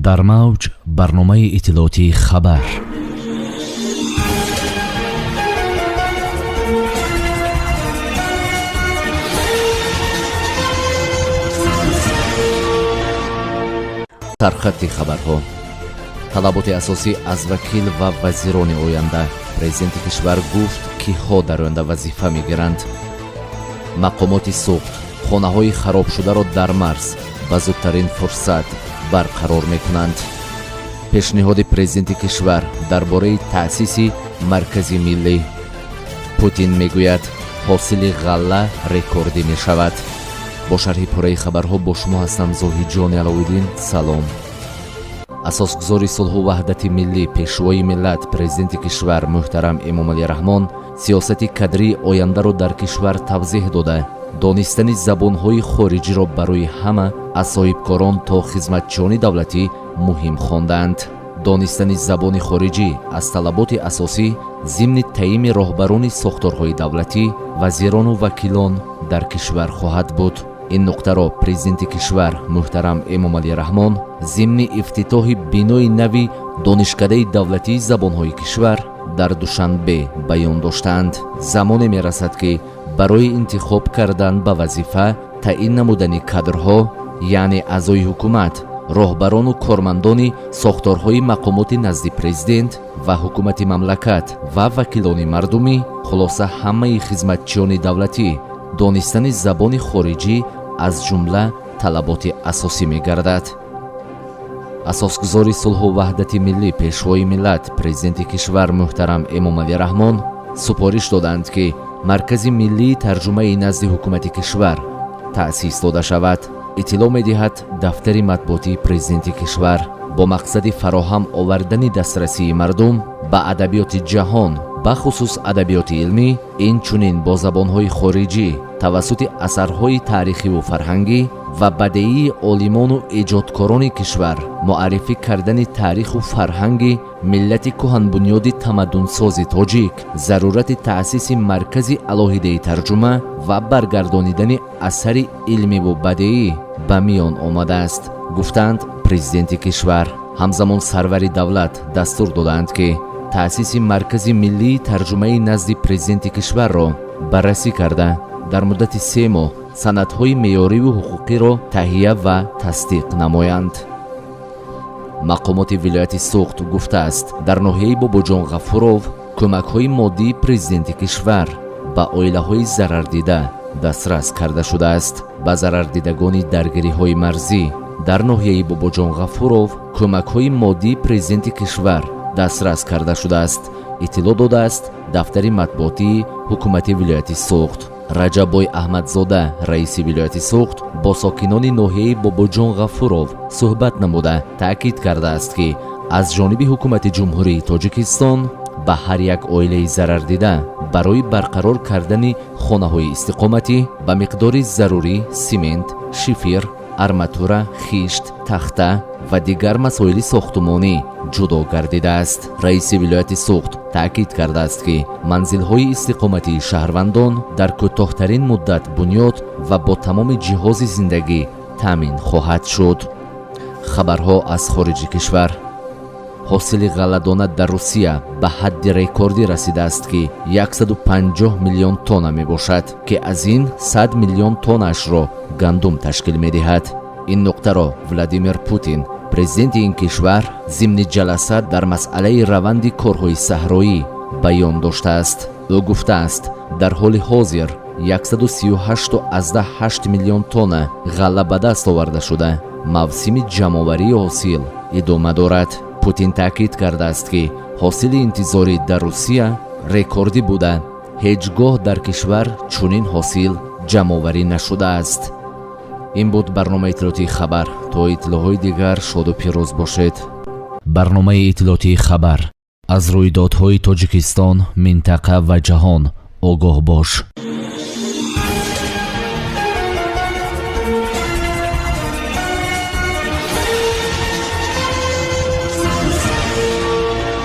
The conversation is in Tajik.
дар мавҷ барномаи иттилоотии хабар. сархати хабарҳо. талаботи асосӣ аз вакил ва вазирони оянда. президенти кишвар гуфт киҳо дар оянда вазифа мегиранд. мақомоти суғд хонаҳои харобшударо дар марз ба зудтарин фурсат барқарор мекунанд. пешниҳоди президенти кишвар дар бораи таъсиси маркази миллӣ. путин мегӯяд ҳосили ғалла рекордӣ мешавад. бо шарҳи пурраи хабарҳо бо шумо ҳастам зоҳиҷони аловиддин. салом. асосгузори сулҳу ваҳдати миллӣ, пешвои миллат, президенти кишвар муҳтарам эмомалӣ раҳмон сиёсати кадрии ояндаро дар кишвар тавзеҳ дода, донистани забонҳои хориҷиро барои ҳама аз соҳибкорон то хизматчиёни давлатӣ муҳим хондаанд. донистани забони хориҷӣ аз талаботи асосӣ зимни таъйини роҳбарони сохторҳои давлатӣ, вазирону вакилон дар кишвар хоҳад буд. ин нуқтаро президенти кишвар муҳтарам эмомалӣ раҳмон зимни ифтитоҳи бинои нави донишкадаи давлатии забонҳои кишвар дар душанбе баён доштаанд. замоне мерасад ки барои интихоб кардан ба вазифа таъин намудани кадрҳо, яъне аъзои ҳукумат, роҳбарону кормандони сохторҳои мақомоти назди президент ва ҳукумати мамлакат ва вакилони мардумӣ, хулоса ҳамаи хизматчиёни давлатӣ, донистани забони хориҷӣ аз ҷумла талаботи асосӣ мегардад. асосгузори сулҳу ваҳдати миллӣ, пешвои миллат, президенти кишвар муҳтарам эмомалӣ раҳмон супориш доданд ки маркази миллии тарҷумаи назди ҳукумати кишвар таъсис дода шавад. иттилоъ медиҳад дафтари матбуотии президенти кишвар бо мақсади фароҳам овардани дастрасии мардум ба адабиёти ҷаҳон, бахусус адабиёти илмӣ, инчунин бо забонҳои хориҷӣ тавассути асарҳои таърихиву фарҳангӣ ва бадеии олимону эҷодкорони кишвар муаррифӣ кардани таъриху фарҳанги миллати кӯҳанбунёди тамаддунсози тоҷик, зарурати таъсиси маркази алоҳидаи тарҷума ва баргардонидани асари илмиву бадеӣ ба миён омадааст, гуфтанд президенти кишвар. ҳамзамон сарвари давлат дастур доданд ки таъсиси маркази миллии тарҷумаи назди президенти кишварро баррасӣ карда дар муддати 3 моҳ санадҳои меъёриву ҳуқуқиро таҳия ва тасдиқ намоянд. мақомоти вилояти суғд гуфтааст дар ноҳияи Бобоҷон Ғафуров кӯмакҳои моддии президенти кишвар ба оилаҳои зарардида дастрас карда шудааст. ба зарардидагони даргириҳои марзӣ дар ноҳияи Бобоҷон Ғафуров кӯмакҳои моддии президенти кишвар дастрас карда шудааст, иттилоъ додааст дафтари матбуотии ҳукумати вилояти суғд. раҷаббой аҳмадзода, раиси вилояти суғд, бо сокинони ноҳияи Бобоҷон Ғафуров суҳбат намуда таъкид кардааст ки аз ҷониби ҳукумати ҷумҳурии Тоҷикистон ба ҳар як оилаи зарардида барои барқарор кардани хонаҳои истиқоматӣ ба миқдори зарурӣ симент, шифир, арматура, хишт, тахта ва дигар масоили сохтумонӣ ҷудо гардидааст. раиси вилояти суғд таъкид кардааст ки манзилҳои истиқоматии шаҳрвандон дар кӯтоҳтарин муддат бунёд ва бо тамоми ҷиҳози зиндагӣ таъмин хоҳад шуд. хабарҳо аз хориҷи кишвар. ҳосили ғалладона дар Русия ба ҳадди рекордӣ расидааст ки 150 миллион тонна мебошад, ки аз ин 100 миллион тоннаашро гандум ташкил медиҳад. ин нуқтаро Владимир Путин, президенти ин кишвар, зимни ҷаласа дар масъалаи раванди корҳои саҳроӣ баён доштааст. ӯ гуфтааст дар ҳоли ҳозир 138.8 миллион тонна ғалла ба даст оварда шуда мавсими ҷамъоварии ҳосил идома дорад. Путин таъкид кардааст ки ҳосили интизорӣ дар Русия рекордӣ буда ҳеҷ гоҳ дар кишвар чунин ҳосил ҷамъоварӣ нашудааст. ин буд барномаи иттилоотии хабар. то иттилоъҳои дигар шоду пирӯз бошед. барномаи иттилоотии хабар. аз рӯйдодҳои Тоҷикистон, минтақа ва ҷаҳон огоҳ бош.